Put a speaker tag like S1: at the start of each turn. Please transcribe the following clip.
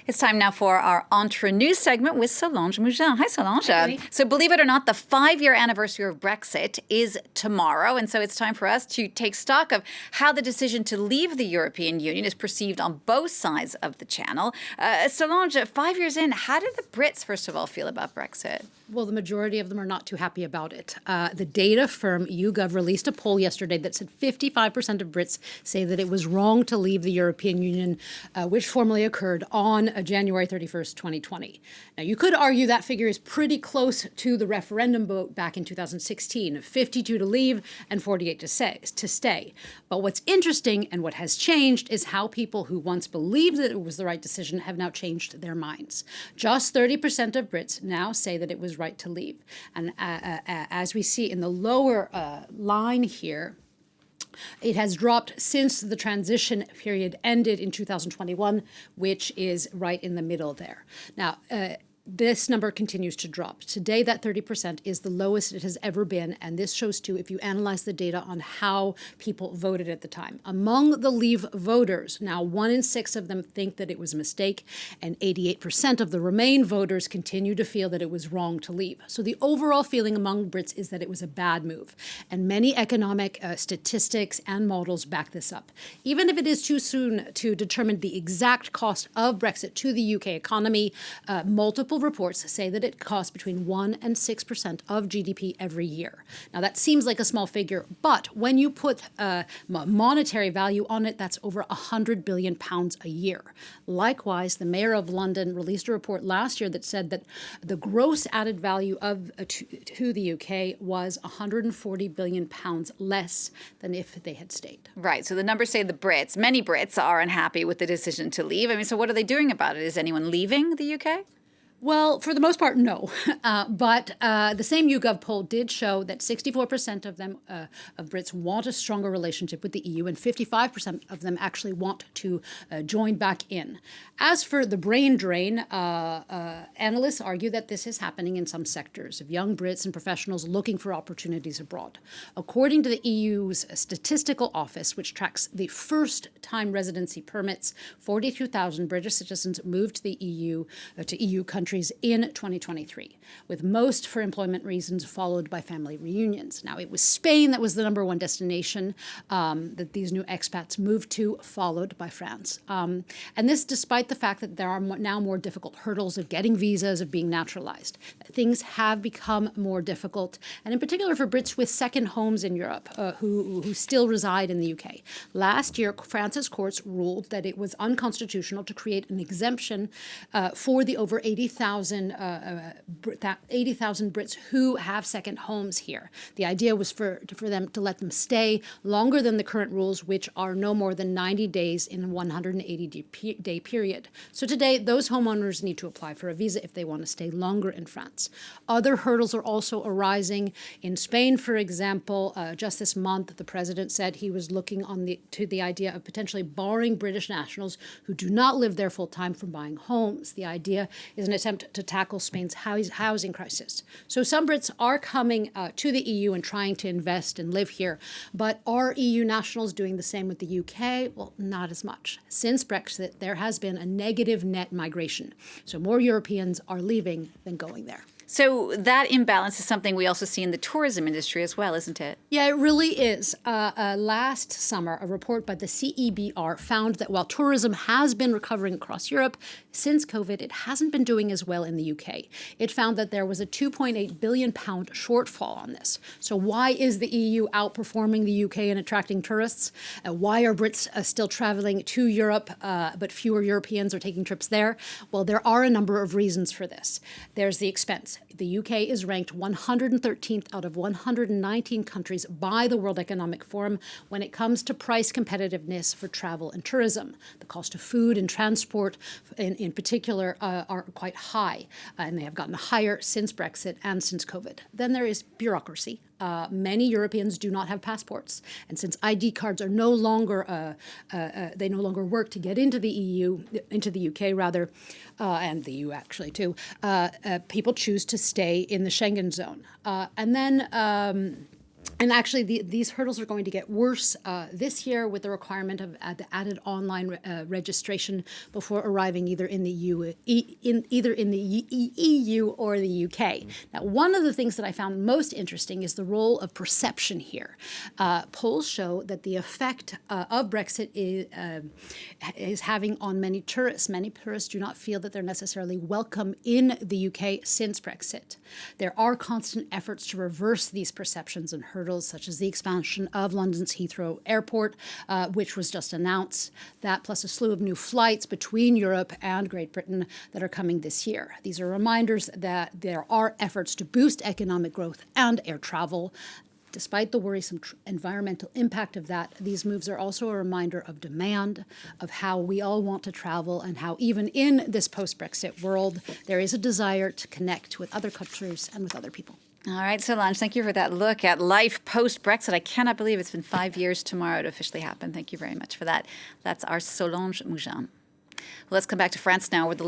S1: It's time now for our Entre Nous segment with Solange Mougin. Hi, Solange.
S2: Hi.
S1: So believe it or not, the 5-year anniversary of Brexit is tomorrow. And so it's time for us to take stock of how the decision to leave the European Union is perceived on both sides of the channel. Solange, 5 years in, how did the Brits, first of all, feel about Brexit?
S2: Well, the majority of them are not too happy about it. The data firm YouGov released a poll yesterday that said 55% of Brits say that it was wrong to leave the European Union, which formally occurred on January 31st, 2020. Now, you could argue that figure is pretty close to the referendum vote back in 2016, 52 to leave and 48 to stay. But what's interesting and what has changed is how people who once believed that it was the right decision have now changed their minds. Just 30% of Brits now say that it was right to leave. And as we see in the lower line here, it has dropped since the transition period ended in 2021, which is right in the middle there. Now, this number continues to drop. Today, that 30% is the lowest it has ever been, and this shows too if you analyze the data on how people voted at the time. Among the Leave voters, now 1 in 6 of them think that it was a mistake, and 88% of the Remain voters continue to feel that it was wrong to leave. So the overall feeling among Brits is that it was a bad move, and many economic statistics and models back this up. Even if it is too soon to determine the exact cost of Brexit to the UK economy, multiple reports say that it costs between 1% and 6% of GDP every year. Now, that seems like a small figure, but when you put monetary value on it, that's over £100 billion a year. Likewise, the mayor of London released a report last year that said that the gross added value of to the UK was £140 billion less than if they had stayed.
S1: Right. So the numbers say many Brits are unhappy with the decision to leave. I mean, so what are they doing about it? Is anyone leaving the UK?
S2: Well, for the most part, no. But the same YouGov poll did show that 64% of them, of Brits, want a stronger relationship with the EU, and 55% of them actually want to join back in. As for the brain drain, analysts argue that this is happening in some sectors of young Brits and professionals looking for opportunities abroad. According to the EU's statistical office, which tracks the first-time residency permits, 42,000 British citizens moved to the EU, to EU countries in 2023, with most for employment reasons followed by family reunions. Now, it was Spain that was the #1 destination that these new expats moved to, followed by France. And this despite the fact that there are now more difficult hurdles of getting visas, of being naturalized. Things have become more difficult, and in particular for Brits with second homes in Europe who still reside in the UK. Last year, France's courts ruled that it was unconstitutional to create an exemption for the over 80,000 Brits who have second homes here. The idea was for them to let them stay longer than the current rules, which are no more than 90 days in a 180-day period. So today, those homeowners need to apply for a visa if they want to stay longer in France. Other hurdles are also arising. In Spain, for example, just this month, the president said he was looking to the idea of potentially barring British nationals who do not live there full-time from buying homes. The idea is an attempt to tackle Spain's housing crisis. So some Brits are coming to the EU and trying to invest and live here. But are EU nationals doing the same with the UK? Well, not as much. Since Brexit, there has been a negative net migration. So more Europeans are leaving than going there.
S1: So that imbalance is something we also see in the tourism industry as well, isn't it?
S2: Yeah, it really is. Last summer, a report by the CEBR found that while tourism has been recovering across Europe, since COVID, it hasn't been doing as well in the UK. It found that there was a £2.8 billion shortfall on this. So why is the EU outperforming the UK in attracting tourists? Why are Brits still traveling to Europe, but fewer Europeans are taking trips there? Well, there are a number of reasons for this. There's the expense. The UK is ranked 113th out of 119 countries by the World Economic Forum when it comes to price competitiveness for travel and tourism. The cost of food and transport in particular are quite high, and they have gotten higher since Brexit and since COVID. Then there is bureaucracy. Many Europeans do not have passports, and since ID cards are no longer they no longer work to get into the EU, into the UK rather, and the EU actually too, people choose to stay in the Schengen zone, and then And actually, these hurdles are going to get worse this year with the requirement of the added online registration before arriving either in the EU or the UK. Now, one of the things that I found most interesting is the role of perception here. Polls show that the effect of Brexit is having on many tourists. Many tourists do not feel that they're necessarily welcome in the UK since Brexit. There are constant efforts to reverse these perceptions and hurdles, such as the expansion of London's Heathrow Airport, which was just announced, that plus a slew of new flights between Europe and Great Britain that are coming this year. These are reminders that there are efforts to boost economic growth and air travel. Despite the worrisome environmental impact of that, these moves are also a reminder of demand, of how we all want to travel, and how even in this post-Brexit world, there is a desire to connect with other countries and with other people.
S1: All right, Solange, thank you for that look at life post-Brexit. I cannot believe it's been 5 years tomorrow to officially happen. Thank you very much for that. That's our Solange Moujin. Let's come back to France now, where the